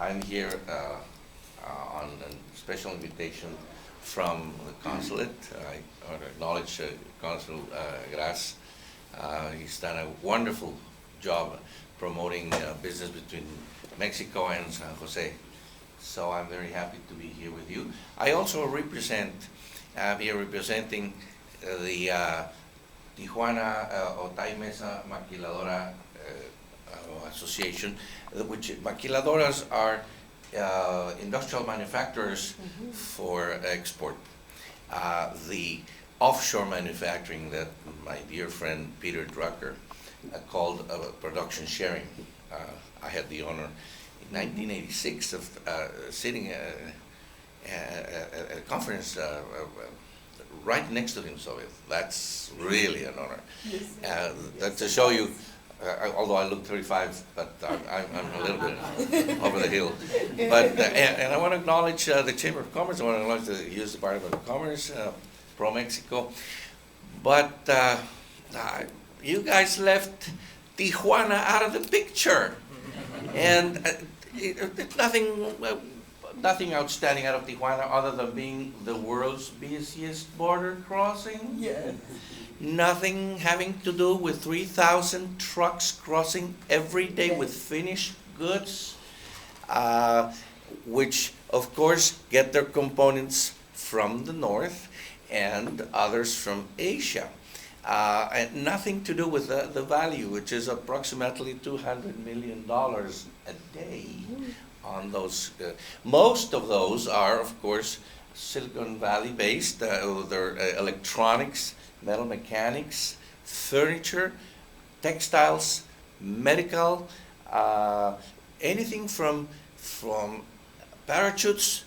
I'm here on a special invitation from the consulate. I want to acknowledge Consul Gras. He's done a wonderful job promoting business between Mexico and San Jose. So I'm very happy to be here with you. I also I'm here representing the Tijuana Otay Mesa Maquiladora Association, which maquiladoras are industrial manufacturers for export. The offshore manufacturing that my dear friend Peter Drucker called production sharing. I had the honor in 1986 of sitting at a conference right next to him, so that's really an honor. That's to show you, although I look 35, but I'm a little bit over the hill. But and I want to acknowledge the Chamber of Commerce. I want to acknowledge the U.S. Department of Commerce, Pro-Mexico. But you guys left Tijuana out of the picture, and nothing outstanding out of Tijuana other than being the world's busiest border crossing. Yes. Nothing having to do with 3,000 trucks crossing every day with finished goods, which of course get their components from the north and others from Asia. And nothing to do with the value, which is approximately $200 million a day on those. Most of those are, of course, Silicon Valley based. They're electronics, metal mechanics, furniture, textiles, medical, anything from parachutes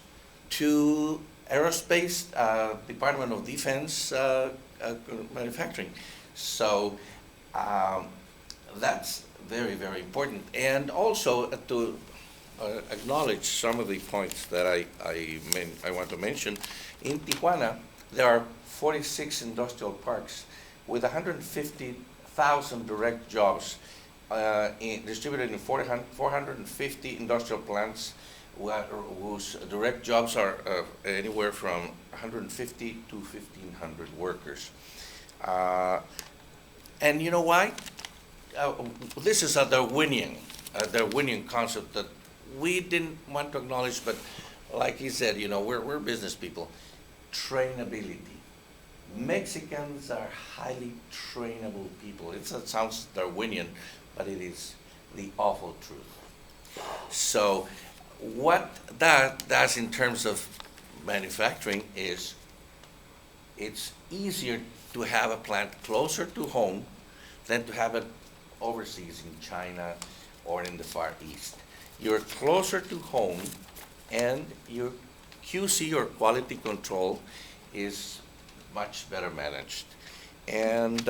to aerospace, Department of Defense manufacturing. So that's very, very important. And also to acknowledge some of the points that I want to mention. In Tijuana, there are 46 industrial parks with 150,000 direct jobs distributed in 450 industrial plants whose direct jobs are anywhere from 150 to 1,500 workers. And you know why? This is a Darwinian concept that we didn't want to acknowledge, but like he said, we're business people. Trainability. Mexicans are highly trainable people. It sounds Darwinian, but it is the awful truth. So what that does in terms of manufacturing is it's easier to have a plant closer to home than to have it overseas in China or in the Far East. You're closer to home, and your QC, or quality control, is much better managed. And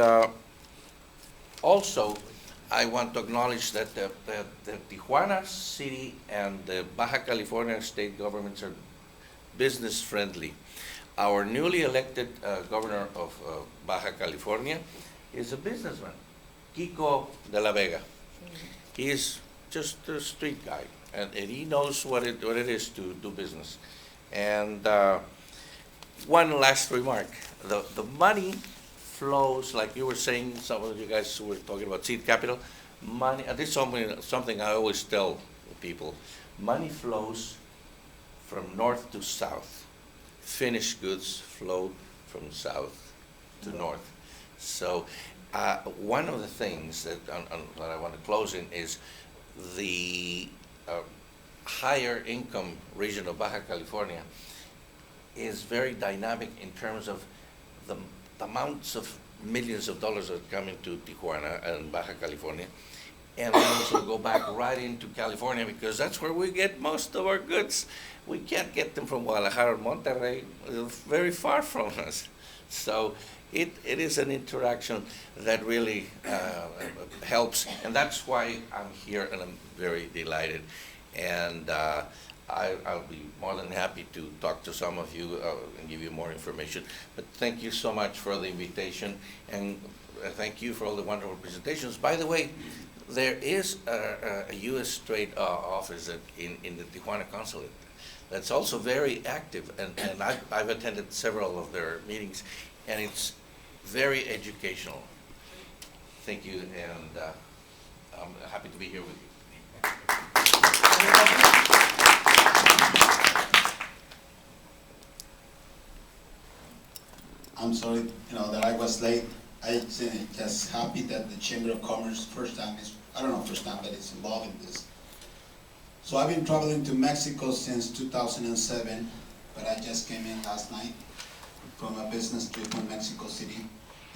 also, I want to acknowledge that the Tijuana City and the Baja California state governments are business friendly. Our newly elected governor of Baja California is a businessman, Kiko de la Vega. He is just a street guy, and he knows what it is to do business. And one last remark: the money flows, like you were saying. Some of you guys were talking about seed capital. Money. This is something I always tell people: money flows from north to south. Finished goods flow from south to north. So one of the things that I want to close in is the higher income region of Baja California is very dynamic in terms of the amounts of millions of dollars that come into Tijuana and Baja California. And we also go back right into California because that's where we get most of our goods. We can't get them from Guadalajara or Monterrey, very far from us. So it is an interaction that really helps, and that's why I'm here, and I'm very delighted. And I'll be more than happy to talk to some of you and give you more information. But thank you so much for the invitation, and thank you for all the wonderful presentations. By the way, there is a U.S. Trade office in the Tijuana consulate that's also very active, and I've attended several of their meetings, and it's very educational. Thank you, and I'm happy to be here with you. I'm sorry, that I was late. I just happy that the Chamber of Commerce first time, but it's involved in this. So I've been traveling to Mexico since 2007, but I just came in last night from a business trip in Mexico City.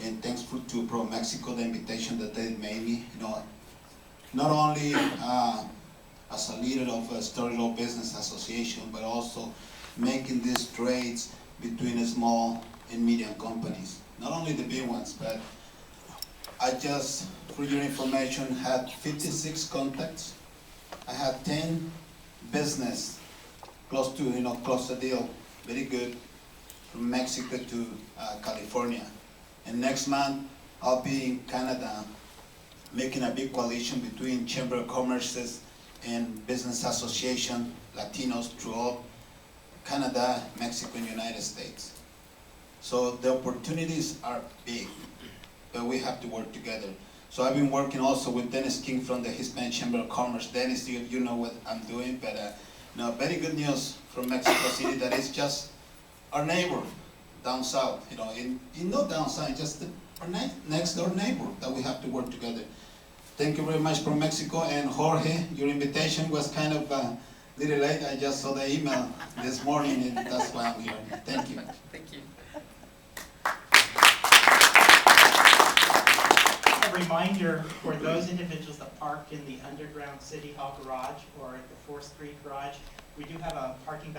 And thanks to Pro Mexico, the invitation that they made me, not only as a leader of a Story-Low Business Association, but also making these trades between small and medium companies. Not only the big ones, but I just, for your information, had 56 contacts. I had 10 business close the deal, very good, from Mexico to California. And next month, I'll be in Canada making a big coalition between Chamber of Commerces and Business Association, Latinos throughout Canada, Mexico, and United States. So the opportunities are big, but we have to work together. So I've been working also with Dennis King from the Hispanic Chamber of Commerce. Dennis, you know what I'm doing, but very good news from Mexico City that it's just our neighbor down south, not down south, just our next door neighbor that we have to work together. Thank you very much from Mexico, and Jorge, your invitation was kind of a little late. I just saw the email this morning, and that's why I'm here. Thank you. Thank you. A reminder for those individuals that park in the underground City Hall garage or at the 4th Street garage, we do have a parking